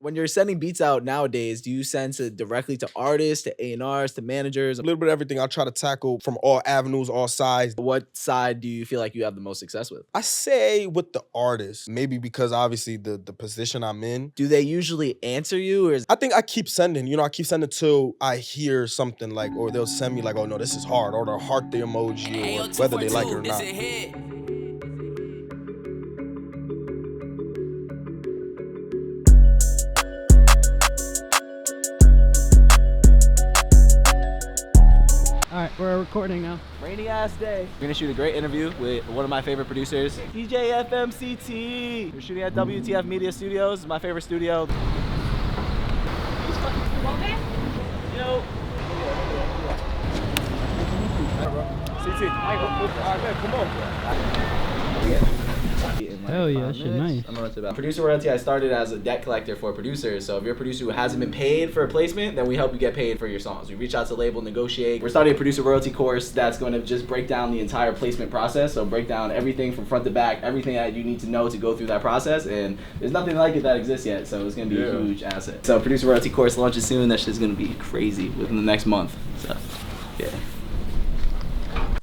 When you're sending beats out nowadays, do you send it directly to artists, to A&Rs, to managers? A little bit of everything. I try to tackle from all avenues, all sides. What side do you feel like you have the most success with? I say with the artist, maybe because obviously the position I'm in. Do they usually answer you? Or I think I keep sending, I keep sending till I hear something like, or they'll send me like, oh no, this is hard, or they'll heart the emoji, or whether they like it or not. All right, we're recording now. Rainy ass day. We're gonna shoot a great interview with one of my favorite producers, DJ FMCT. We're shooting at WTF Media Studios. It's my favorite studio. Yo. CT. All right, man, come on. Hell yeah, that shit nice. I'm gonna let you about. Producer royalty, I started as a debt collector for producers. So if you're a producer who hasn't been paid for a placement, then we help you get paid for your songs. We reach out to label, negotiate. We're starting a producer royalty course that's going to just break down the entire placement process. So break down everything from front to back, everything that you need to know to go through that process. And there's nothing like it that exists yet. So it's going to be a huge asset. So producer royalty course launches soon. That shit's going to be crazy within the next month. So yeah.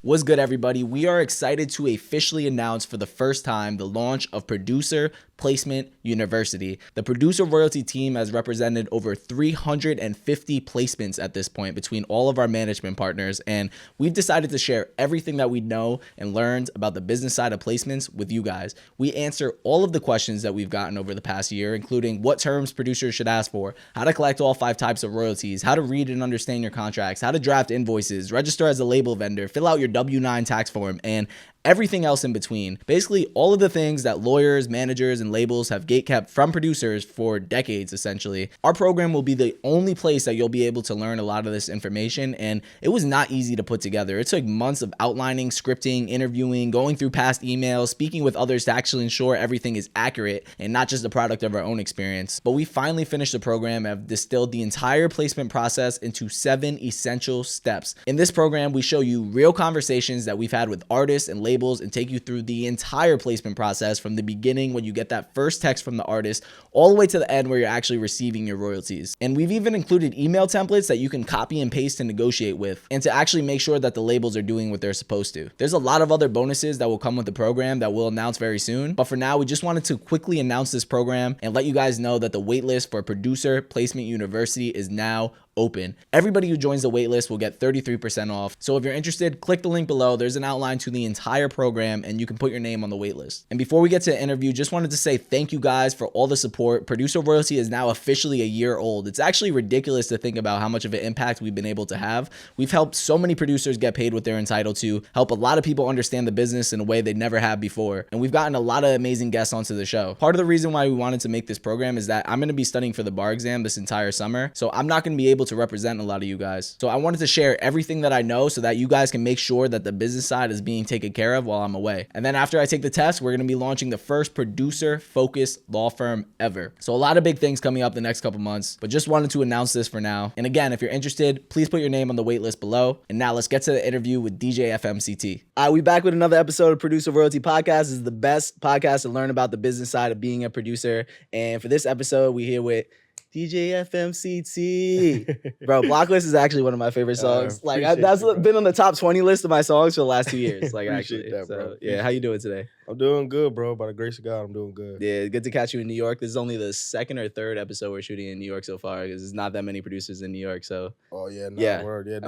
What's good, everybody? We are excited to officially announce for the first time the launch of Producer Placement University. The Producer Royalty team has represented over 350 placements at this point between all of our management partners, and we've decided to share everything that we know and learned about the business side of placements with you guys. We answer all of the questions that we've gotten over the past year, including what terms producers should ask for, how to collect all 5 types of royalties, how to read and understand your contracts, how to draft invoices, register as a label vendor, fill out your W-9 tax form, and everything else in between. Basically, all of the things that lawyers, managers, and labels have gatekept from producers for decades, essentially. Our program will be the only place that you'll be able to learn a lot of this information, and it was not easy to put together. It took months of outlining, scripting, interviewing, going through past emails, speaking with others to actually ensure everything is accurate and not just a product of our own experience. But we finally finished the program and have distilled the entire placement process into 7 essential steps. In this program, we show you real conversations that we've had with artists and labels and take you through the entire placement process from the beginning when you get that first text from the artist all the way to the end where you're actually receiving your royalties. And we've even included email templates that you can copy and paste and negotiate with, and to actually make sure that the labels are doing what they're supposed to. There's a lot of other bonuses that will come with the program that we'll announce very soon, but for now we just wanted to quickly announce this program and let you guys know that the waitlist for Producer Placement University is now open. Everybody who joins the waitlist will get 33% off. So if you're interested, click the link below. There's an outline to the entire program and you can put your name on the waitlist. And before we get to the interview, just wanted to say thank you guys for all the support. Producer Royalty is now officially a year old. It's actually ridiculous to think about how much of an impact we've been able to have. We've helped so many producers get paid what they're entitled to, help a lot of people understand the business in a way they never have before. And we've gotten a lot of amazing guests onto the show. Part of the reason why we wanted to make this program is that I'm going to be studying for the bar exam this entire summer. So I'm not going to be able to represent a lot of you guys. So I wanted to share everything that I know so that you guys can make sure that the business side is being taken care of while I'm away. And then after I take the test, we're going to be launching the first producer-focused law firm ever. So a lot of big things coming up the next couple months, but just wanted to announce this for now. And again, if you're interested, please put your name on the waitlist below. And now let's get to the interview with DJ FMCT. All right, we back with another episode of Producer Royalty Podcast. This is the best podcast to learn about the business side of being a producer. And for this episode, we're here with DJ FMCT. Bro, Blocklist is actually one of my favorite songs. That's been on the top 20 list of my songs for the last 2 years. Actually. That, bro. Yeah, how you doing today? I'm doing good, bro. By the grace of God, I'm doing good. Yeah, good to catch you in New York. This is only the 2nd or 3rd episode we're shooting in New York so far because there's not that many producers in New York. So. Oh yeah, word. Yeah,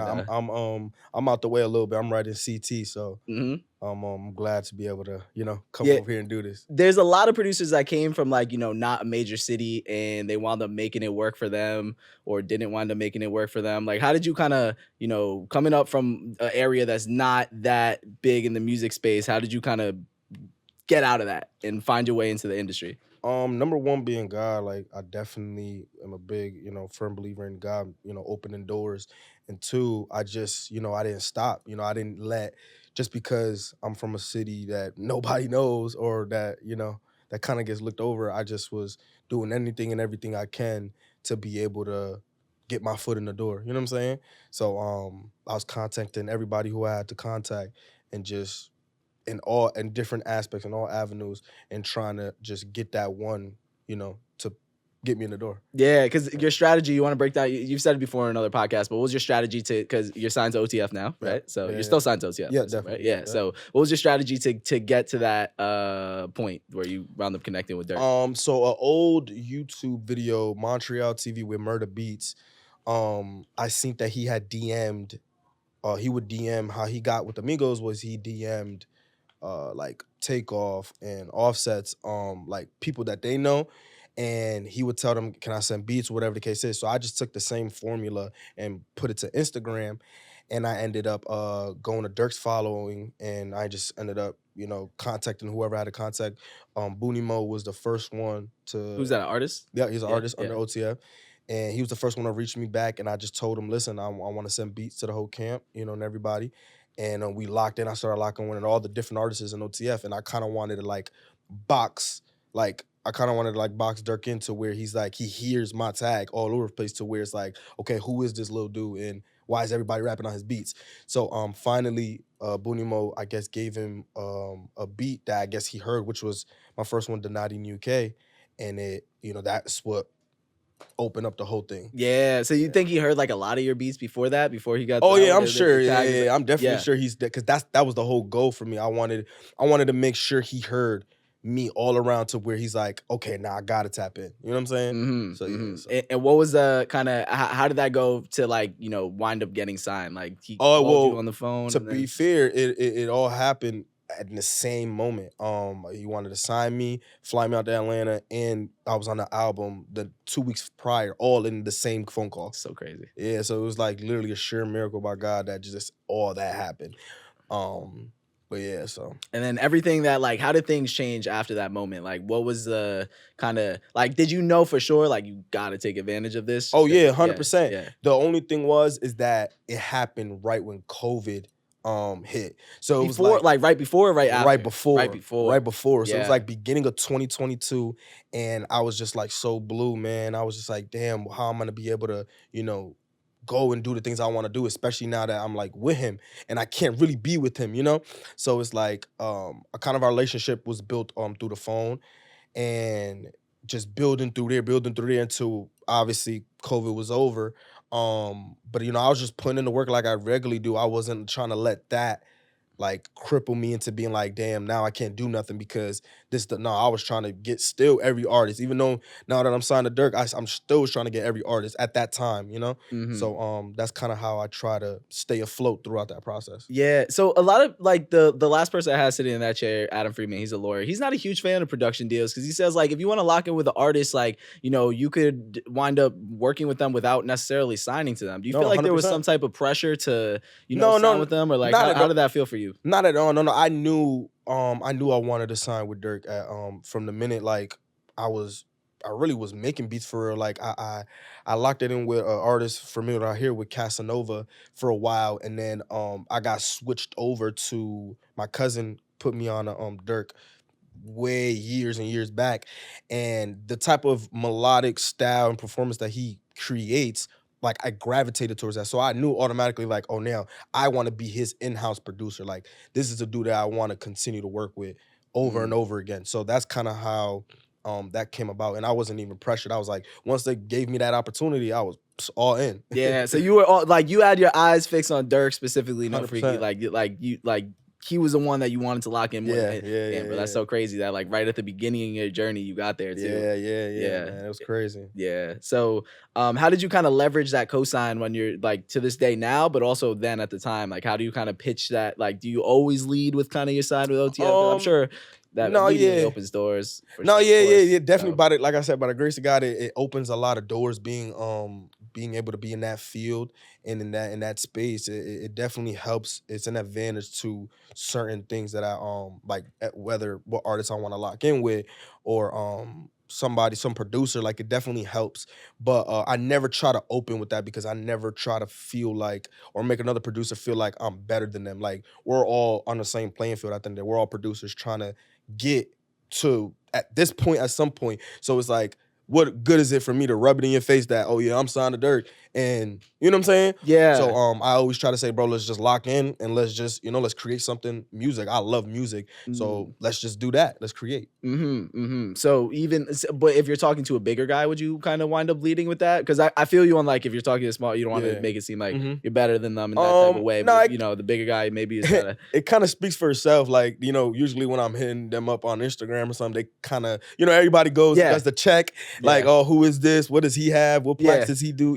I'm out the way a little bit. I'm writing CT, so I'm glad to be able to come over here and do this. There's a lot of producers that came from not a major city and they wound up making it work for them or didn't wind up making it work for them. Like, how did you kind of coming up from an area that's not that big in the music space? How did you kind of get out of that and find your way into the industry? Number one being God. Like, I definitely am a big, firm believer in God, opening doors. And 2, I just, I didn't stop. I didn't let, just because I'm from a city that nobody knows or that, that kind of gets looked over, I just was doing anything and everything I can to be able to get my foot in the door. You know what I'm saying? So I was contacting everybody who I had to contact and just in different aspects and all avenues and trying to just get that one, to get me in the door. Yeah, because your strategy, you want to break down, you've said it before in another podcast, but what was your strategy because you're signed to OTF now, right? So you're still signed to OTF. Yeah, definitely. Right? Yeah. So what was your strategy to get to that point where you wound up connecting with Durk? So an old YouTube video, Montreal TV with Murder Beats, I seen that he had DM'd, he would DM how he got with Amigos was he DM'd like Takeoff and Offsets, like people that they know, and he would tell them, can I send beats, whatever the case is. So I just took the same formula and put it to Instagram, and I ended up going to Durk's following, and I just ended up, contacting whoever I had to contact. Booney Mo was the first one to. Who's that, an artist? Yeah, he's an artist under OTF. And he was the first one to reach me back, and I just told him, listen, I want to send beats to the whole camp, and everybody. And we locked in. I started locking in all the different artists in OTF, and I kind of wanted to box Durk into where he's like, he hears my tag all over the place to where it's like, okay, who is this little dude and why is everybody rapping on his beats? So finally, Booney Mo, I guess, gave him a beat that I guess he heard, which was my first one, Donati in UK, and it, that's what open up the whole thing. Yeah. So you think he heard like a lot of your beats before that, before he got? Oh yeah, I'm sure. Yeah, I'm definitely sure he's because that was the whole goal for me. I wanted to make sure he heard me all around to where he's like, okay, now I gotta tap in. You know what I'm saying? Mm-hmm, so mm-hmm. yeah. So. And what was the kind of how did that go to wind up getting signed? Like he called you on the phone. To be fair, it all happened in the same moment. He wanted to sign me, fly me out to Atlanta, and I was on the album the 2 weeks prior, all in the same phone call. So crazy. Yeah, so it was like literally a sheer miracle by God that just all that happened. But yeah, so. And then everything that how did things change after that moment? Like what was the kind of did you know for sure you gotta take advantage of this? Oh yeah, 100%. Yeah. The only thing is that it happened right when COVID hit. So it was right before or right after? Right before. So Yeah. it was like beginning of 2022, and I was just so blue, man. I was just like, damn, how am I gonna be able to, go and do the things I want to do, especially now that I'm with him and I can't really be with him, So it's a kind of our relationship was built through the phone and just building through there until obviously COVID was over. But I was just putting in the work like I regularly do. I wasn't trying to let that cripple me into being damn, now I can't do nothing because I was trying to get still every artist, even though now that I'm signed to Durk, I'm still trying to get every artist at that time, Mm-hmm. So that's kind of how I try to stay afloat throughout that process. Yeah. So a lot of the last person I had sitting in that chair, Adam Friedman, he's a lawyer. He's not a huge fan of production deals because he says if you want to lock in with the artist, you could wind up working with them without necessarily signing to them. Do you feel like 100%. There was some type of pressure to sign with them, or how did that feel for you? Not at all. No. I knew I wanted to sign with Durk from the minute I really was making beats for real. I locked it in with an artist familiar out here with Casanova for a while, and then I got switched over to my cousin, put me on Durk way years and years back, and the type of melodic style and performance that he creates, I gravitated towards that. So I knew automatically oh, now I want to be his in-house producer. This is a dude that I want to continue to work with over and over again. So that's kind of how that came about. And I wasn't even pressured. I was once they gave me that opportunity, I was all in. Yeah. So you were all you had your eyes fixed on Durk specifically, no freaky. He was the one that you wanted to lock in with. Yeah. But that's so crazy that right at the beginning of your journey, you got there too. Yeah. Man, it was crazy. Yeah. So how did you kind of leverage that cosign when you're to this day now, but also then at the time? How do you kind of pitch that? Do you always lead with kind of your side with OTF? I'm sure that opens doors. Definitely. By like I said, by the grace of God, it opens a lot of doors. Being able to be in that field and in that space, it definitely helps. It's an advantage to certain things that I whether what artists I want to lock in with or some producer, it definitely helps. But I never try to open with that because I never try to feel or make another producer feel like I'm better than them. We're all on the same playing field. I think that we're all producers trying to get to at this point at some point. So it's what good is it for me to rub it in your face that, oh yeah, I'm signed to Durk, And you know what I'm saying? Yeah. So I always try to say, bro, let's just lock in and let's just, let's create something music. I love music. So let's just do that. Let's create. So but if you're talking to a bigger guy, would you kind of wind up leading with that? Because I feel you on like, if you're talking to small, you don't want to make it seem like you're better than them in that type of way. But the bigger guy maybe is kind of. It kind of speaks for itself. Like, usually when I'm hitting them up on Instagram or something, they kind of, everybody goes, does the check. Like, oh, who is this? What does he have? What plaques does he do?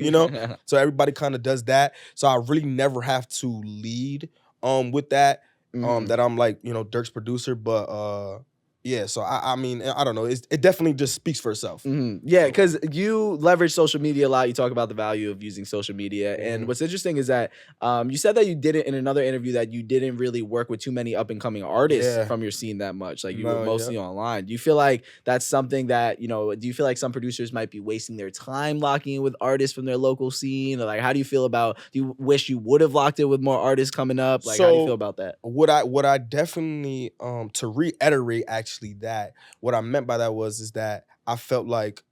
So everybody kind of does that. So I really never have to lead with that. That I'm like, Durk's producer, but yeah, so I mean, I don't know. It definitely just speaks for itself. Yeah, because you leverage social media a lot. You talk about the value of using social media. And what's interesting is that you said that you didn't, in another interview, that you didn't really work with too many up-and-coming artists from your scene that much. Like, you were mostly online. Do you feel like that's something that, do you feel like some producers might be wasting their time locking in with artists from their local scene? Or like, how do you feel about, do you wish you would have locked in with more artists coming up? Like, how do you feel about that? What I definitely, to reiterate, actually, that what I meant by that is that I felt like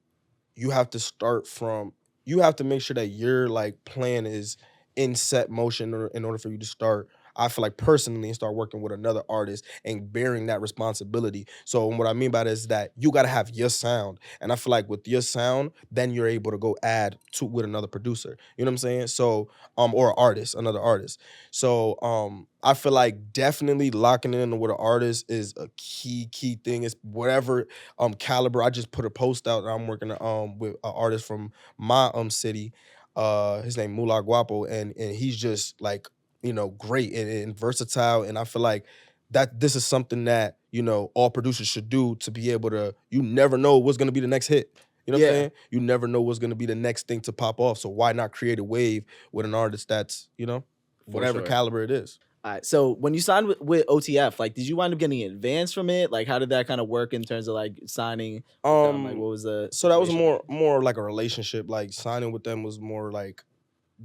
you have to make sure that your like plan is in set motion in order for you to start. I feel like personally and start working with another artist and bearing that responsibility. So what I mean by this is that you got to have your sound. And I feel like with your sound, then you're able to go add to with another producer. You know what I'm saying? So, or another artist. So, I feel like definitely locking in with an artist is a key thing. It's whatever caliber. I just put a post out that I'm working with an artist from my city. His name Mula Guapo, and he's just like, great and versatile. And I feel like that this is something that, all producers should do to be able to, you never know what's going to be the next hit. You know what I'm saying? You never know what's going to be the next thing to pop off. So why not create a wave with an artist that's, whatever caliber it is. All right. So when you signed with OTF, like, did you wind up getting an advance from it? Like, how did that kind of work in terms of like signing? Like, what was the? So that was more like a relationship. Like signing with them was more like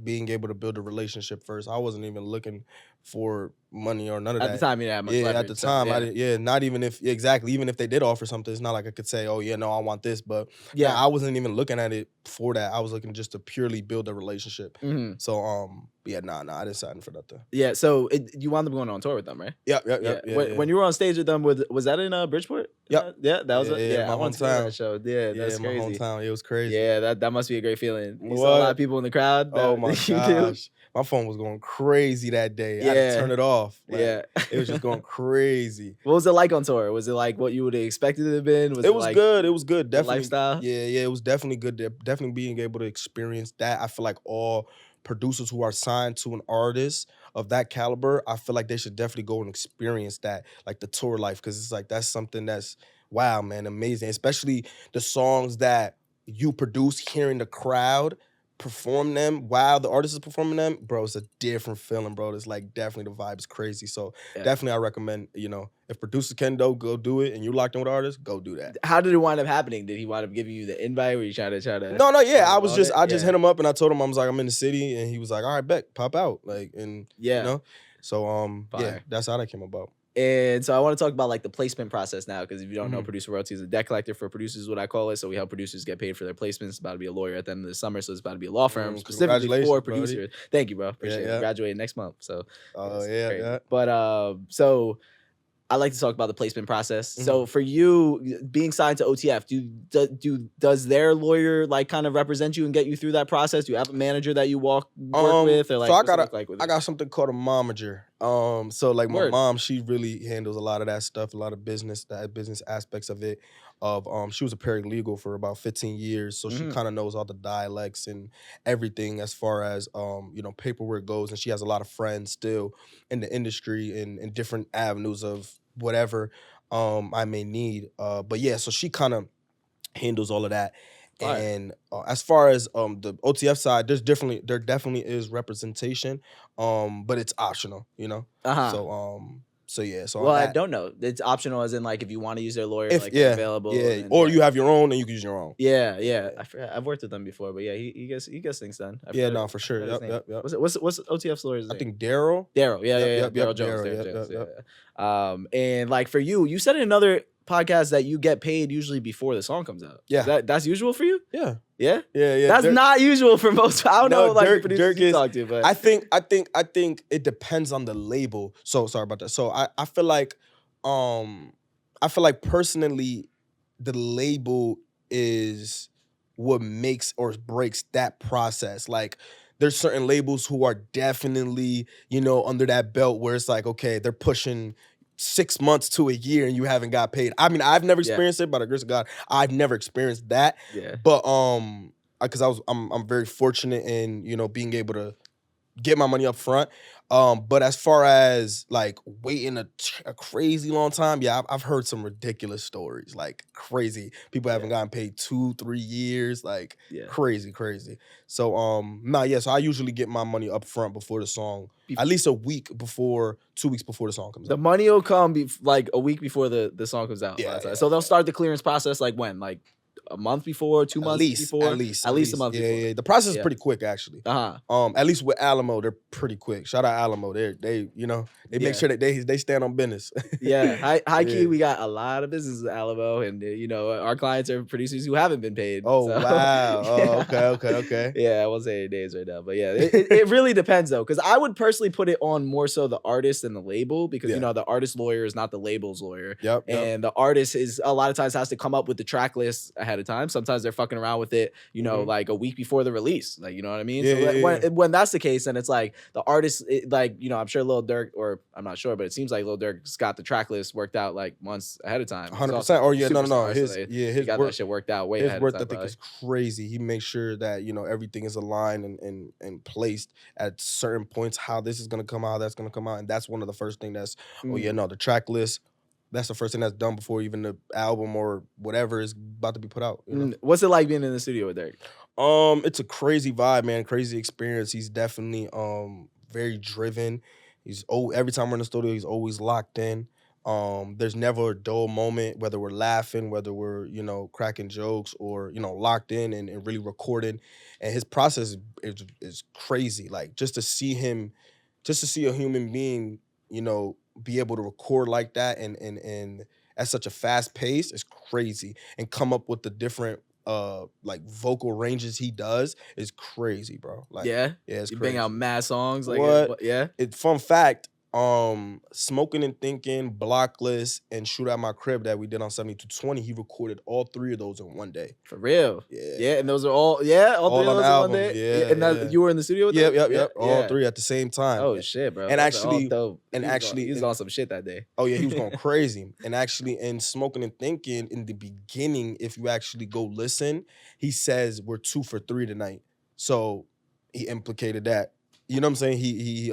being able to build a relationship first. I wasn't even looking for money or none of that. At the time, you didn't have much leverage. At the time, I didn't, not even if, even if they did offer something, it's not like I could say, oh, yeah, no, I want this. But I wasn't even looking at it for that. I was looking just to purely build a relationship. So, I didn't sign for nothing. Yeah, so you wound up going on tour with them, right? Yeah. When you were on stage with them, was that in Bridgeport? Yep. Yeah, that was my hometown. That show. Yeah, that's crazy. My hometown, it was crazy. Yeah, that must be a great feeling. You saw a lot of people in the crowd. Oh my gosh. My phone was going crazy that day. I had to turn it off. Like, it was just going crazy. What was it like on tour? Was it like what you would have expected it to have been? It was good. It was good. Definitely. Lifestyle? Yeah, it was definitely good. Definitely being able to experience that. I feel like all producers who are signed to an artist of that caliber, I feel like they should definitely go and experience that, like the tour life, because it's like that's something that's, wow, man, amazing. Especially the songs that you produce, hearing the crowd perform them while the artist is performing them, bro, it's a different feeling, bro. It's like definitely the vibe is crazy. So definitely I recommend, if producers can go do it and you're locked in with artists, go do that. How did it wind up happening? Did he wind up giving you the invite? Were you trying to No, I just hit him up and I told him, I was like, I'm in the city, and he was like, all right, bet, pop out. Like, and so that's how that came about. And so I want to talk about like the placement process now, because if you don't know, producer royalty is a debt collector for producers, is what I call it. So we help producers get paid for their placements. It's about to be a lawyer at the end of the summer, so it's about to be a law firm specifically for producers. Brody. Thank you, bro. Appreciate it. Graduating next month. So But so I like to talk about the placement process. So for you being signed to OTF, does their lawyer like kind of represent you and get you through that process? Do you have a manager that you work with, or like? So I got something called a momager. So like my mom, she really handles a lot of that stuff, a lot of business aspects of it. She was a paralegal for about 15 years, so she kind of knows all the dialects and everything as far as paperwork goes, and she has a lot of friends still in the industry and in different avenues of whatever I may need. But yeah, so she kind of handles all of that. And as far as the OTF side, there definitely is representation, but it's optional, So yeah. So I don't know. It's optional, as in like if you want to use their lawyer, they're available. Yeah. Or you have your own, and you can use your own. Yeah. I forgot. I've worked with them before, but yeah, he gets things done. For sure. Yep. What's OTF's lawyer's name? I think Daryl. Yeah. Daryl Jones. Yep. And like for you said in another podcasts that you get paid usually before the song comes out. Yeah. That's usual for you? Yeah. Yeah? Yeah. That's Dirk, not usual for most. I don't know, like, Dirk, the producers Dirk you is, talk to, but I think it depends on the label. So sorry about that. So I feel like personally the label is what makes or breaks that process. Like there's certain labels who are definitely, under that belt where it's like, okay, they're pushing 6 months to a year and you haven't got paid. I mean, I've never experienced it, by the grace of God, I've never experienced that. Yeah. But because I'm very fortunate in, being able to get my money up front. But as far as like waiting a crazy long time, yeah, I've heard some ridiculous stories, like crazy. People haven't gotten paid 2-3 years, like crazy. So so I usually get my money up front before the song, at least a week before, 2 weeks before the song comes out. The money will come like a week before the song comes out. Yeah. So they'll start the clearance process like when? Like a month before, 2 months before? At least a month before. Yeah. The process is pretty quick, actually. At least with Alamo, they're pretty quick. Shout out Alamo. They make sure that they stand on business. Yeah. High key, we got a lot of business with Alamo, and our clients are producers who haven't been paid. Oh, so. Wow. Oh, okay. Yeah, I won't say any names right now, but yeah, it really depends though, because I would personally put it on more so the artist than the label, because the artist lawyer is not the label's lawyer. Yep. And the artist is a lot of times has to come up with the track list ahead of time. Sometimes they're fucking around with it, like a week before the release. Like, you know what I mean? When that's the case, then it's like the artist, I'm sure Lil Durk, or I'm not sure, but it seems like Lil Durk's got the track list worked out like months ahead of time. 100%. Or no. He got that shit worked out way ahead of time. His work ethic is crazy. He makes sure that everything is aligned and placed at certain points. How this is gonna come out, that's gonna come out, and that's one of the first thing that's the track list. That's the first thing that's done before even the album or whatever is about to be put out. What's it like being in the studio with Durk? It's a crazy vibe, man. Crazy experience. He's definitely very driven. Every time we're in the studio, he's always locked in. There's never a dull moment, whether we're laughing, whether we're, cracking jokes, or, locked in and really recording. And his process is crazy. Like just to see a human being, be able to record like that and at such a fast pace is crazy. And come up with the different like vocal ranges he does is crazy, bro. Like it's you crazy. bang out mad songs, like what? Fun fact, Smoking and Thinking, Blocklist, and Shoot Out My Crib that we did on 7220, he recorded all 3 of those in one day. For real? Yeah. And those are all 3 of those in one day? Yeah. And you were in the studio with them? Yep. All 3 at the same time. Oh shit, bro. And actually, he was on some shit that day. Oh yeah, he was going crazy. And actually, in Smoking and Thinking, in the beginning, if you actually go listen, he says we're 2 for 3 tonight. So he implicated that. You know what I'm saying?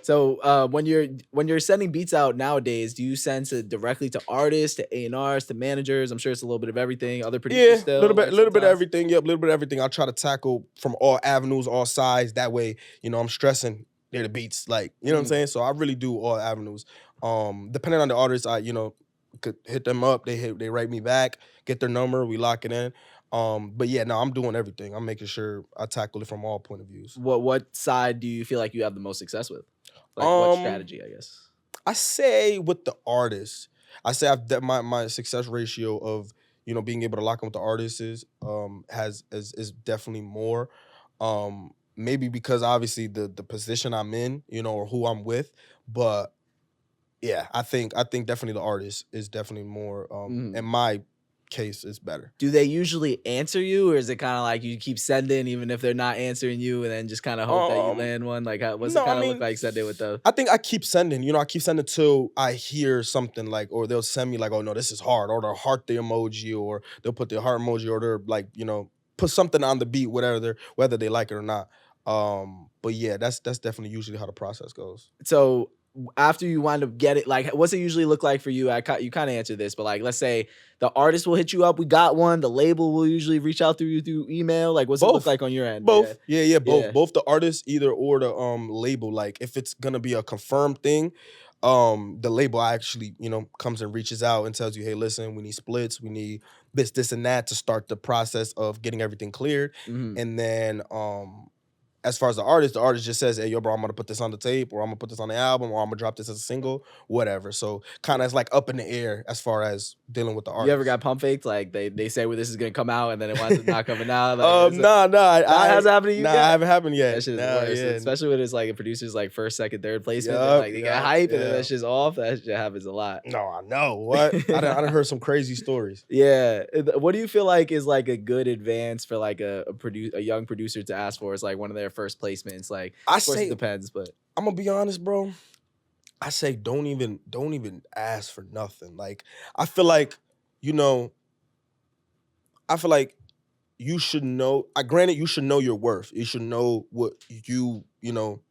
So when you're sending beats out nowadays, do you send it directly to artists, to A&Rs, to managers? I'm sure it's a little bit of everything. Other producers still? A little bit of everything. Yep, a little bit of everything. I'll try to tackle from all avenues, all sides. That way, I'm stressing they're the beats. Like, you know what I'm saying? So I really do all avenues. Depending on the artist, I, could hit them up. They write me back, get their number, we lock it in. But yeah, no, I'm doing everything. I'm making sure I tackle it from all point of views. What side do you feel like you have the most success with? Like what strategy, I guess? I say with the artists. I say my success ratio of, being able to lock in with the artists is definitely more. Maybe because obviously the position I'm in, or who I'm with, but yeah, I think definitely the artist is definitely more in my case is better. Do they usually answer you, or is it kind of like you keep sending even if they're not answering you, and then just kind of hope that you land one? Like, what's it kind of look like sending with those? I think I keep sending. I keep sending till I hear something like, or they'll send me like, oh no, this is hard, or they'll heart the emoji, or they'll put the heart emoji, or they're like, put something on the beat, whether they like it or not. But yeah, that's definitely usually how the process goes. So after you wind up getting, like, what's it usually look like for you? You kind of answered this, but like, let's say the artist will hit you up. We got one. The label will usually reach out through you through email. Like, what's it look like on your end? Both. Yeah, both. Yeah. Both the artist or the label. Like, if it's gonna be a confirmed thing, the label actually, comes and reaches out and tells you, hey, listen, we need splits, we need this, and that to start the process of getting everything cleared. And then as far as the artist just says, hey, yo, bro, I'm gonna put this on the tape, or I'm gonna put this on the album, or I'm gonna drop this as a single, whatever. So kind of it's like up in the air as far as dealing with the artist. You ever got pump faked? Like they say where this is gonna come out and then it winds up not coming out. Like, nah, that hasn't happened to you. Nah, yet? I haven't happened yet. That shit is worse, yeah. especially when it's like a producer's like first, second, third placement. Yep, Like they get hype and then that shit's off. That shit happens a lot. No, I know what. I done heard some crazy stories. Yeah. What do you feel like is like a good advance for like a young producer to ask for? Is like one of their first placements. Like, of course it depends, but I'm gonna be honest, bro. I say don't even ask for nothing. Like, I feel like, you know, you should know. Granted, you should know your worth. You should know what you know,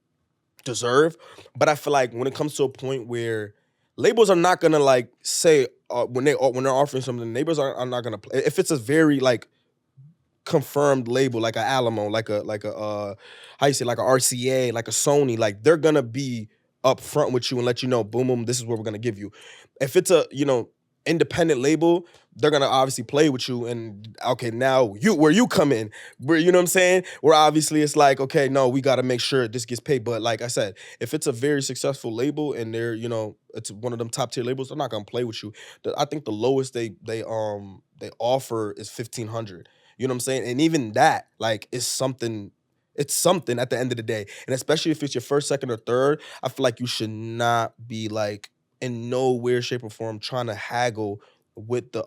deserve. But I feel like when it comes to a point where labels are not gonna like say when they're offering something, labels are not gonna play. If it's a very like confirmed label, like a Alamo, like a how you say, like a RCA, like a Sony, like they're gonna be up front with you and let you know, boom, boom, this is what we're gonna give you. If it's a, you know, independent label, they're gonna obviously play with you and okay, now where you come in, where, you know what I'm saying? Where obviously it's like, okay, no, we gotta make sure this gets paid. But like I said, if it's a very successful label and they're, you know, it's one of them top tier labels, they're not gonna play with you. I think the lowest they offer is $1,500. You know what I'm saying? And even that, like, is something. It's something at the end of the day. And especially if it's your first, second, or third, I feel like you should not be like in no weird shape or form trying to haggle with the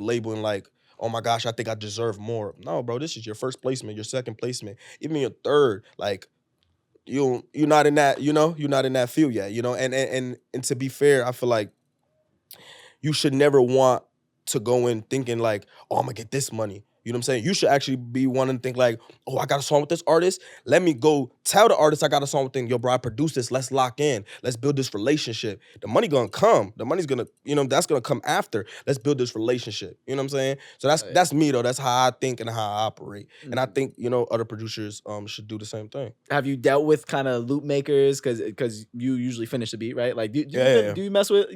label and like, oh my gosh, I think I deserve more. No, bro, this is your first placement, your second placement, even your third. Like, you're not in that, you know, you're not in that field yet, you know. And to be fair, I feel like you should never want to go in thinking like, oh, I'm gonna get this money. You know what I'm saying? You should actually be wanting to think like, oh, I got a song with this artist. Let me go tell the artist I got a song with them. Yo, bro, I produced this. Let's lock in. Let's build this relationship. The money gonna come. The money's gonna, you know, that's gonna come after. Let's build this relationship. You know what I'm saying? So that's me though. That's how I think and how I operate. Mm-hmm. And I think, you know, other producers should do the same thing. Have you dealt with kind of loop makers? Because you usually finish the beat, right? Like, do you mess with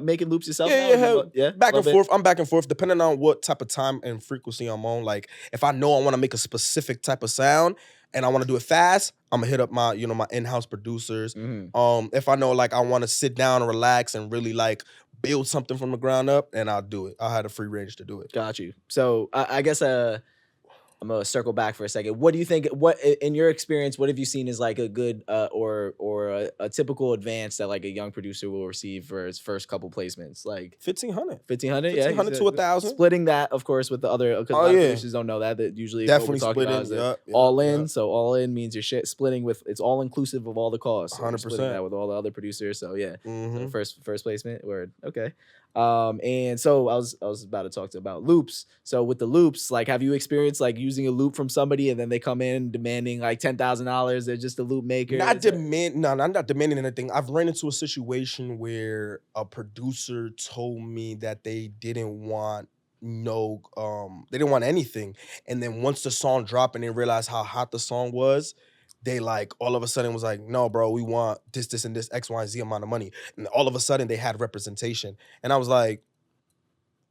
making loops yourself? Yeah. Back and forth. I'm back and forth depending on what type of time and frequency I'm on. Like, if I know I want to make a specific type of sound and I want to do it fast, I'm gonna hit up my, you know, my in-house producers. Mm-hmm. If I know like I want to sit down and relax and really like build something from the ground up, and I'll do it. I'll have the free range to do it. Got you. So I guess I'm gonna circle back for a second. What do you think? What in your experience? What have you seen as like a good or a typical advance that like a young producer will receive for his first couple placements? Like $1,500. $1,500, yeah, $1,500 to $1,000. Splitting that, of course, with the other. Because a lot of producers don't know that. That usually definitely what we're talking about is all in. Yep. So all in means you're splitting with. It's all inclusive of all the costs. 100%. Splitting that with all the other producers. So yeah, mm-hmm. first placement. Word. Okay. And so I was about to talk about loops. So with the loops, like, have you experienced like using a loop from somebody and then they come in demanding like $10,000? They're just a loop maker. I'm not demanding anything. I've ran into a situation where a producer told me that they didn't want anything, and then once the song dropped and they realized how hot the song was, they like all of a sudden was like, no, bro, we want this, and this X, Y, and Z amount of money. And all of a sudden they had representation. And I was like,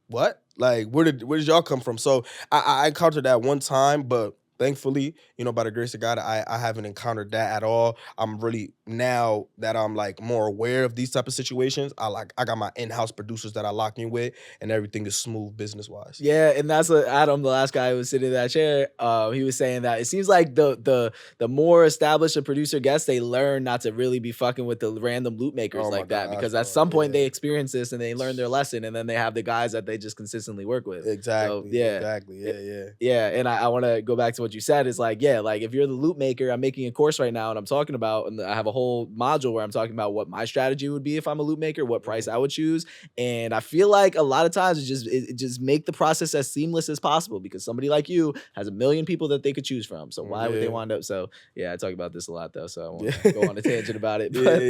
what? Like, where did y'all come from? So I encountered that one time, but thankfully, you know, by the grace of God, I haven't encountered that at all. I'm really, now that I'm like more aware of these type of situations, I got my in-house producers that I lock in with, and everything is smooth business-wise. Yeah, and that's what Adam, the last guy who was sitting in that chair, he was saying that it seems like the more established a producer gets, they learn not to really be fucking with the random loop makers like that, because at some point they experience this and they learn their lesson, and then they have the guys that they just consistently work with. Exactly. So, Exactly. Yeah, and I want to go back to what you said is like, yeah, like if you're the loop maker, I'm making a course right now and I'm talking about, and I have a whole module where I'm talking about what my strategy would be if I'm a loop maker, what price I would choose. And I feel like a lot of times it just make the process as seamless as possible, because somebody like you has a million people that they could choose from. So why would they wind up? So yeah, I talk about this a lot though, so I won't go on a tangent about it. But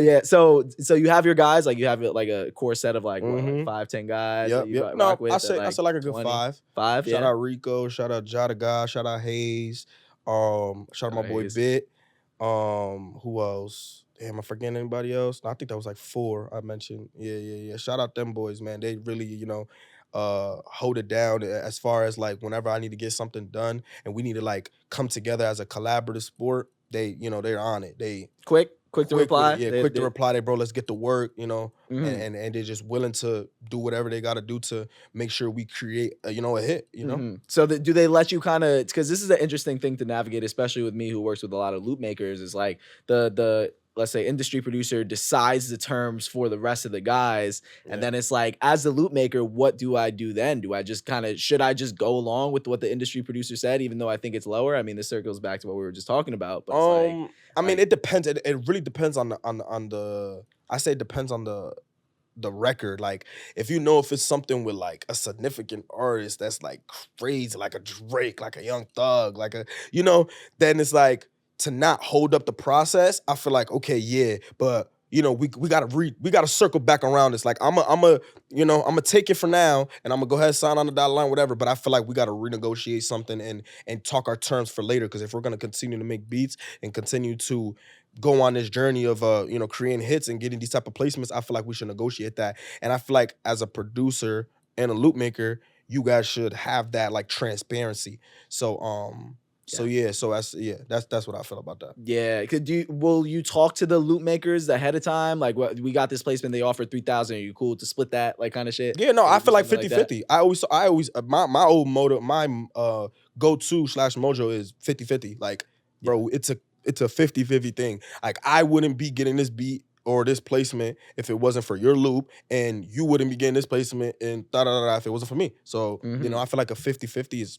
yeah. So you have your guys, like you have like a core set of like, what, like 5-10 guys. Yep. No, I say like a good 5. Five. Shout out Rico. Shout out Jada God. Shout out Hayes. Shout out my boy Bit. Who else? Damn, am I forgetting anybody else? No, I think that was like 4 I mentioned. Yeah. Shout out them boys, man. They really, you know, hold it down as far as like whenever I need to get something done and we need to like come together as a collaborative sport. They, you know, they're on it. They quick to reply. Quick to reply. They, bro, let's get to work, you know, Mm-hmm. and they're just willing to do whatever they got to do to make sure we create, you know, a hit, you know? Mm-hmm. So do they let you kind of, because this is an interesting thing to navigate, especially with me who works with a lot of loop makers, is like the let's say industry producer decides the terms for the rest of the guys. And then it's like, as the loop maker, what do I do then? Do I just should I just go along with what the industry producer said, even though I think it's lower? I mean, this circles back to what we were just talking about. But it's I mean, it depends. It really depends on the I say it depends on the record. Like, if you know if it's something with like a significant artist that's like crazy, like a Drake, like a Young Thug, like a, you know, then it's like, to not hold up the process, I feel like, okay, yeah, but you know, we gotta circle back around this. Like, I'm gonna take it for now, and I'm gonna go ahead and sign on the dotted line, whatever. But I feel like we gotta renegotiate something and talk our terms for later. Because if we're gonna continue to make beats and continue to go on this journey of you know, creating hits and getting these type of placements, I feel like we should negotiate that. And I feel like as a producer and a loop maker, you guys should have that like transparency. So that's what I feel about that. Yeah, will you talk to the loop makers ahead of time? Like, what, we got this placement, they offered 3,000. Are you cool to split that, like, kind of shit? Yeah, no, I feel like something 50-50. I always my old motto, my go-to / mojo is 50-50. Like, bro, it's a 50-50 thing. Like, I wouldn't be getting this beat or this placement if it wasn't for your loop, and you wouldn't be getting this placement and if it wasn't for me. So, you know, I feel like a 50-50 is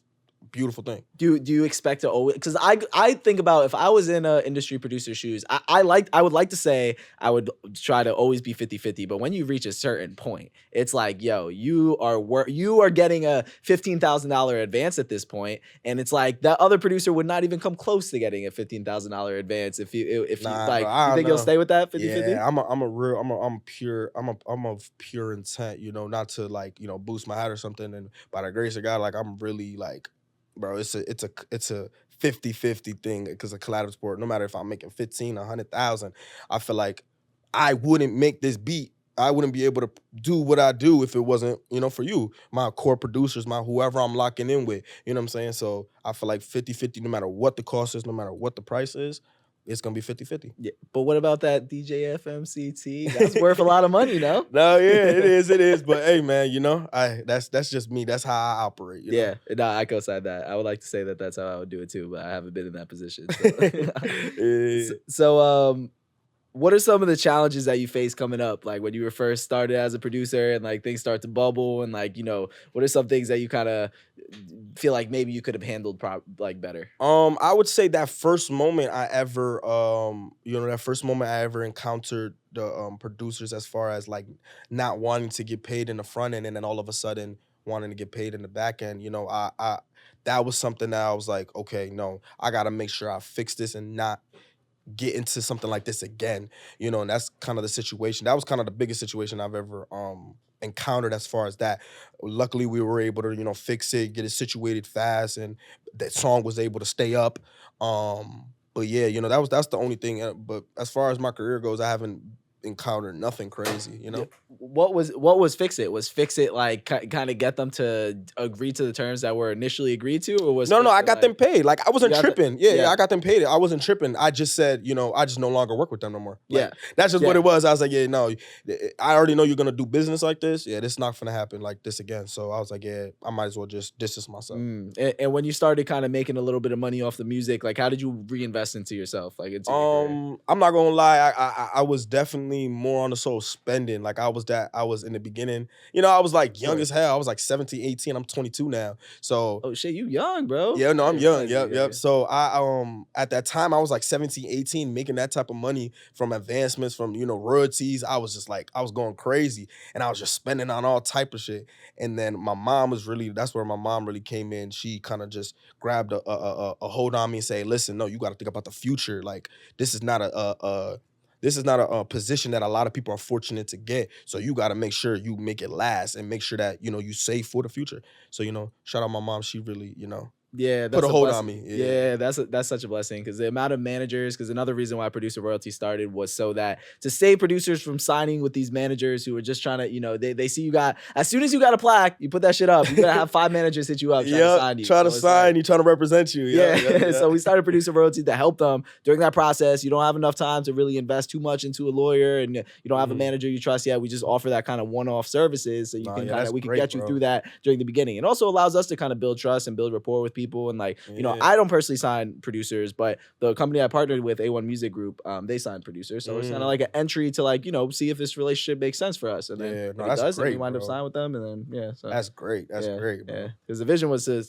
beautiful thing. Do you expect to always? Because I think about, if I was in a industry producer shoes, I would like to say I would try to always be 50-50. But when you reach a certain point, it's like, yo, you are getting a $15,000 advance at this point, and it's like that other producer would not even come close to getting a $15,000 advance if you like. Bro, you think you'll stay with that 50-50? Yeah, I'm of pure intent, you know, not to like, you know, boost my hat or something. And by the grace of God, like, I'm really like, bro, it's a 50-50 thing, because a collaborative sport, no matter if I'm making 15, 100,000, I feel like I wouldn't make this beat. I wouldn't be able to do what I do if it wasn't, you know, for you, my core producers, my whoever I'm locking in with, you know what I'm saying? So I feel like 50-50, no matter what the cost is, no matter what the price is, it's gonna be 50-50. Yeah, but what about that DJ FMCT? That's worth a lot of money, no? No, yeah, it is. But hey, man, you know, that's just me. That's how I operate. You know? No, I co-sign that. I would like to say that that's how I would do it too, but I haven't been in that position. So, what are some of the challenges that you face coming up? Like, when you were first started as a producer and like things start to bubble, and like, you know, what are some things that you kind of feel like maybe you could have handled better? I would say that first moment I ever encountered the producers, as far as like not wanting to get paid in the front end, and then all of a sudden wanting to get paid in the back end, you know, I that was something that I was like, okay, no, I gotta make sure I fix this and not get into something like this again, you know. And that's kind of the situation. That was kind of the biggest situation I've ever encountered as far as that. Luckily, we were able to, you know, fix it, get it situated fast, and that song was able to stay up. But yeah, you know, that's the only thing. But as far as my career goes, I haven't encountered nothing crazy, you know. Yeah. What was Fix It? Was Fix It like kind of get them to agree to the terms that were initially agreed to, or was No, I got them paid. Like, I wasn't tripping. Yeah, I got them paid. I wasn't tripping. I just said, you know, I just no longer work with them no more. Like, that's just what it was. I was like, yeah, no, I already know you're gonna do business like this. Yeah, this is not gonna happen like this again. So I was like, yeah, I might as well just distance myself. And when you started kind of making a little bit of money off the music, like, how did you reinvest into yourself? Like, into your career? I'm not gonna lie, I was definitely more on the soul spending. Like, I was in the beginning, you know, I was like young as hell. I was like 17, 18. I'm 22 now. So oh shit, you young, bro. Yeah, no, I'm young. Yep. So I at that time I was like 17, 18, making that type of money from advancements, from, you know, royalties. I was just like, I was going crazy, and I was just spending on all type of shit. And then my mom that's where my mom really came in. She kind of just grabbed a hold on me and say, listen, no, you got to think about the future. Like, this is not a position that a lot of people are fortunate to get. So you got to make sure you make it last, and make sure that, you know, you save for the future. So, you know, shout out my mom. She really, you know. Yeah, put a hold on me. Yeah, that's such a blessing because the amount of managers. Because another reason why producer royalty started was so that to save producers from signing with these managers who are just trying to, they see you got as soon as you got a plaque, you put that shit up. You're gonna have 5 managers hit you up trying to sign you. Trying to sign you, trying to represent you. Yeah. So we started producer royalty to help them during that process. You don't have enough time to really invest too much into a lawyer, and you don't have a manager you trust yet. We just offer that kind of one-off services, so you can we can get you through that during the beginning. It also allows us to kind of build trust and build rapport with people, and I don't personally sign producers, but the company I partnered with, A1 Music Group, they sign producers. So it's kind of like an entry to see if this relationship makes sense for us. And then if it does, then we wind up signing with them. And then, so. That's great. That's great, bro. Yeah. Because the vision was to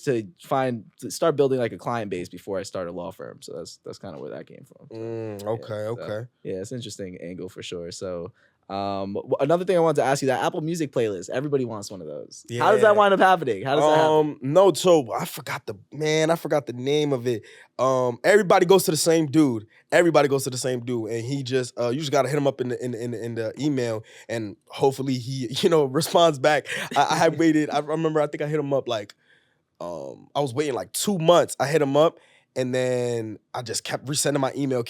start building like a client base before I start a law firm. So that's kind of where that came from. So, okay. It's an interesting angle for sure. So another thing I wanted to ask you, that Apple Music playlist, everybody wants one of those. Yeah. How does that wind up happening? How does that happen? No, so I forgot the name of it. Everybody goes to the same dude. And he just you just gotta hit him up in the email, and hopefully he responds back. I had waited. I remember I think I hit him up like I was waiting like 2 months. I hit him up, and then I just kept resending my email,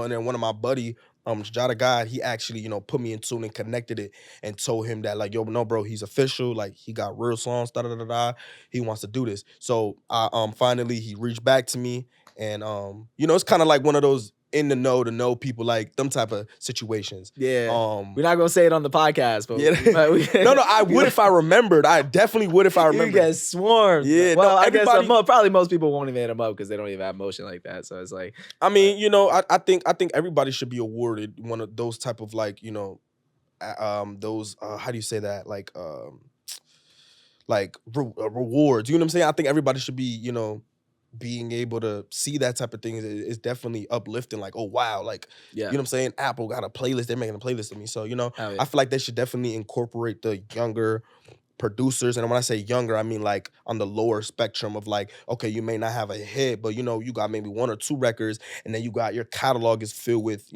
and then one of my buddy, Jada God, he actually, put me in tune and connected it and told him that, like, yo, no, bro, he's official. Like, he got real songs, He wants to do this. So I finally he reached back to me, and it's kind of like one of those in the know to know people, like them type of situations. Yeah. We're not gonna say it on the podcast, but no, I would if I remembered. I definitely would if I remembered. You get swarmed. Yeah. Well, I guess probably most people won't even hit them up because they don't even have motion like that. So it's like, I mean, I think everybody should be awarded one of those type of those how do you say that, rewards. You know what I'm saying? I think everybody should be being able to see that type of thing is definitely uplifting. Like, oh wow, like you know what I'm saying? Apple got a playlist, they're making a playlist of me. So, I feel like they should definitely incorporate the younger producers. And when I say younger, I mean like on the lower spectrum of like, okay, you may not have a hit, but you got maybe 1 or 2 records, and then you got your catalog is filled with,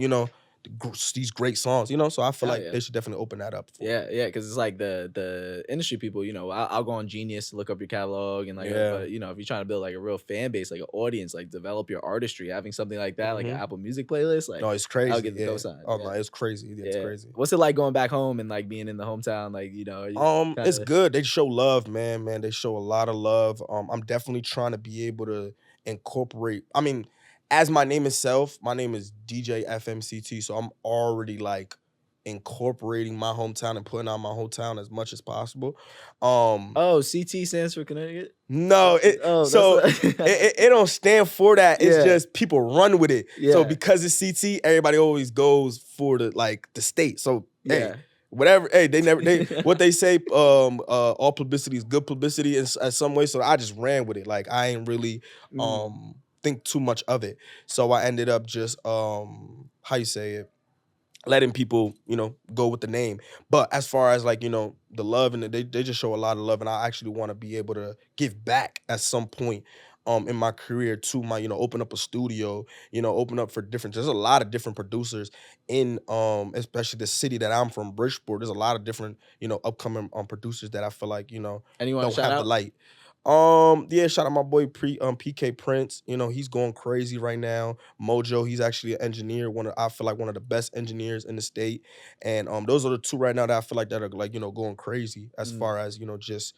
these great songs, so I feel like they should definitely open that up. Because it's like the industry people, I'll go on Genius to look up your catalog, and but if you're trying to build like a real fan base, like an audience, like develop your artistry, having something like that, like an Apple Music playlist, like, no, it's crazy. I'll get the cosign. Oh no, it's crazy. It's crazy. What's it like going back home and like being in the hometown? Like, it's good. They show love, man. They show a lot of love. I'm definitely trying to be able to incorporate. I mean, as my name itself, my name is DJ FMCT, so I'm already like incorporating my hometown and putting out my hometown as much as possible. CT stands for Connecticut? No, it don't stand for that. It's just people run with it. Yeah. So because it's CT, everybody always goes for the state. So hey, whatever. Hey, what they say, all publicity is good publicity in some way. So I just ran with it. Like I ain't really think too much of it. So I ended up just letting people, go with the name. But as far as the love, and they just show a lot of love, and I actually want to be able to give back at some point in my career to my, open up a studio, open up for there's a lot of different producers in especially the city that I'm from, Bridgeport. There's a lot of different, upcoming producers that I feel like, don't have the light. Shout out my boy PK Prince. He's going crazy right now. Mojo, he's actually an engineer. I feel like one of the best engineers in the state. And those are the 2 right now that I feel like that are going crazy as far as just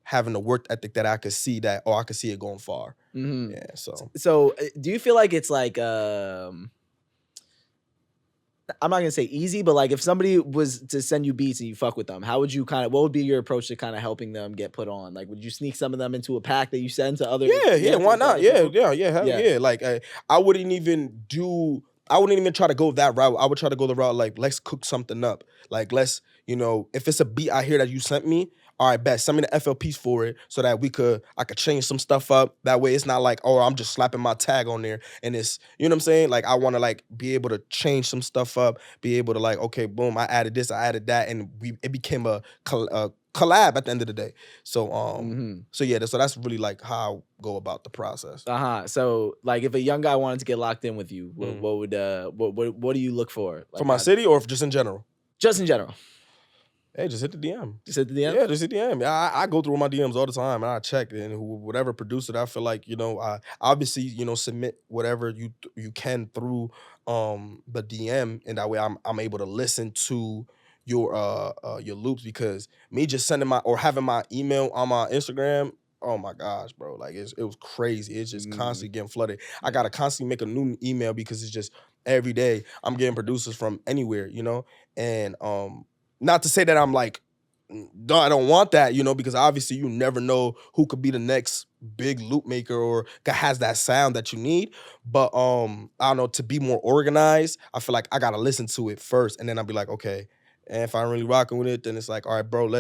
having the work ethic that I could see I could see it going far. Mm-hmm. Yeah. So do you feel like it's like I'm not gonna say easy, but like if somebody was to send you beats and you fuck with them, how would you what would be your approach to kind of helping them get put on? Like, would you sneak some of them into a pack that you send to other? Yeah, why not? Yeah, hell yeah. Like I wouldn't even try to go that route. I would try to go the route like, let's cook something up. Like let's, if it's a beat I hear that you sent me, all right, bet, send me the FLPs for it so that I could change some stuff up. That way it's not like, oh, I'm just slapping my tag on there and it's, you know what I'm saying? Like I want to be able to change some stuff up, be able to okay, boom, I added this, I added that, and it became a collab at the end of the day. So so that's really how I go about the process. So if a young guy wanted to get locked in with you, what do you look for? For my city or just in general? Just in general. Hey, just hit the DM. Just hit the DM? Yeah, just hit the DM. I go through my DMs all the time, and I check, and whatever producer that I feel like, I obviously, submit whatever you can through the DM, and that way I'm able to listen to your loops, because me just sending or having my email on my Instagram, oh my gosh, bro, like it was crazy. It's just constantly getting flooded. I gotta constantly make a new email because it's just every day I'm getting producers from anywhere, and not to say that I'm like, no, I don't want that, because obviously you never know who could be the next big loop maker or has that sound that you need. But I don't know, to be more organized, I feel like I gotta listen to it first, and then I'll be like, okay. And if I'm really rocking with it, then it's like, all right, bro,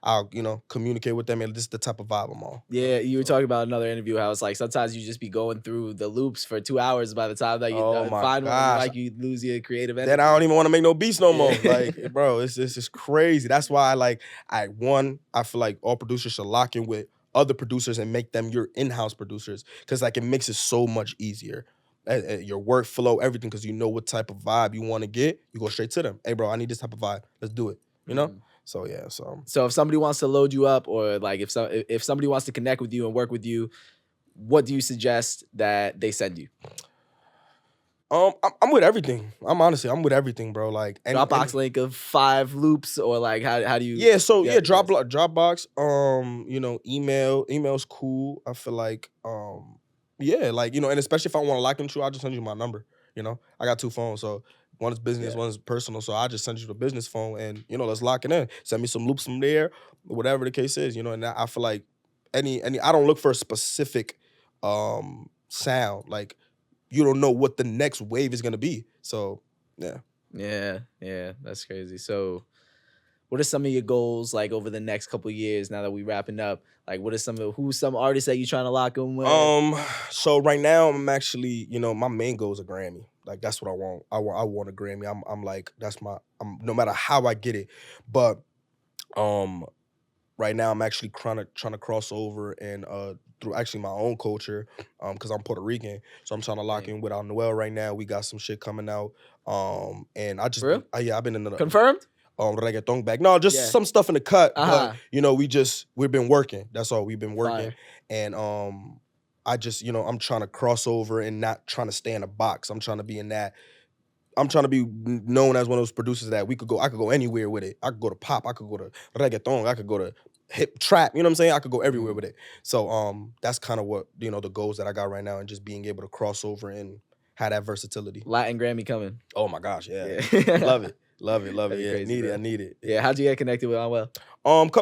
I'll communicate with them, and this is the type of vibe I'm on. Yeah, you were talking about another interview how it's like sometimes you just be going through the loops for 2 hours. By the time that you find one, like you lose your creative energy. Then I don't even want to make no beats no more. Like, bro, it's just crazy. That's why I feel like all producers should lock in with other producers and make them your in-house producers, because like it makes it so much easier. Your workflow, everything, because you know what type of vibe you want to get. You go straight to them. Hey, bro, I need this type of vibe. Let's do it. You know? So yeah. So if somebody wants to load you up, or like if somebody wants to connect with you and work with you, what do you suggest that they send you? I'm with everything. I'm with everything, bro. Like Dropbox link of 5 loops, or like how do you? Yeah. So yeah, Dropbox. Email's cool. I feel like yeah, like and especially if I want to lock into, I'll just send you my number. I got 2 phones, so one is business, one is personal. So I just send you the business phone, and let's lock it in. Send me some loops from there, whatever the case is. And I feel like any I don't look for a specific sound. Like you don't know what the next wave is gonna be. So yeah. Yeah, that's crazy. So what are some of your goals like over the next couple of years now that we wrapping up? Like who's some artists that you trying to lock in with? So right now I'm actually, my main goal is a Grammy. Like that's what I want. I want a Grammy. I'm like, no matter how I get it. But right now I'm actually trying to cross over and through actually my own culture, because I'm Puerto Rican. So I'm trying to lock in with Al Noel right now. We got some shit coming out. And I just I've been in the confirmed? Reggaeton back. No, just some stuff in the cut. But we've been working. That's all. We've been working. Fire. And I just, I'm trying to cross over and not trying to stay in a box. I'm trying to be in that. I'm trying to be known as one of those producers that I could go anywhere with it. I could go to pop, I could go to reggaeton, I could go to hip trap, you know what I'm saying? I could go everywhere with it. So that's kind of what, the goals that I got right now, and just being able to cross over and have that versatility. Latin Grammy coming. Oh my gosh, yeah. Love it. Love it. Yeah, crazy, I need it. Yeah, how'd you get connected with Manuel?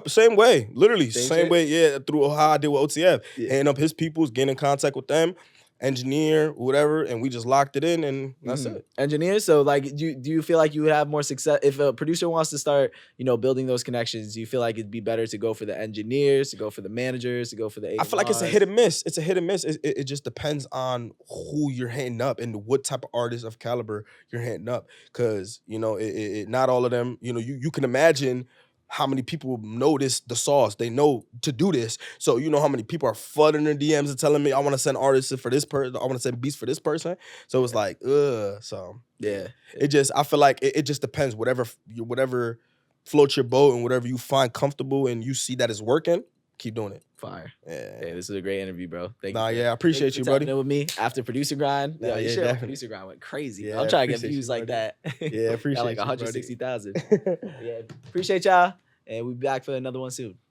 Same way, literally. Same way, yeah, through how I did with OTF. Yeah. And his people's, getting in contact with them, engineer, whatever, and we just locked it in, and that's it. Engineer, so like, do you feel like you would have more success if a producer wants to start, building those connections? Do you feel like it'd be better to go for the engineers, to go for the managers, to go for the A&Rs? I feel like it's a hit and miss. It's a hit and miss. It just depends on who you're hitting up and what type of artist of caliber you're hitting up, because not all of them. You can imagine how many people know the sauce. They know to do this. So how many people are flooding their DMs and telling me, I want to send artists for this person, I want to send beats for this person. So it's like, so yeah. I feel like it just depends. Whatever floats your boat and whatever you find comfortable and you see that is working, keep doing it. Fire. Yeah, this is a great interview, bro. Thank you. I appreciate you, buddy. With me after Producer Grind. Yeah, Producer Grind went crazy. Yeah, I'm trying to get views like that. Yeah, appreciate got like 160,000. Yeah, appreciate y'all, and we'll be back for another one soon.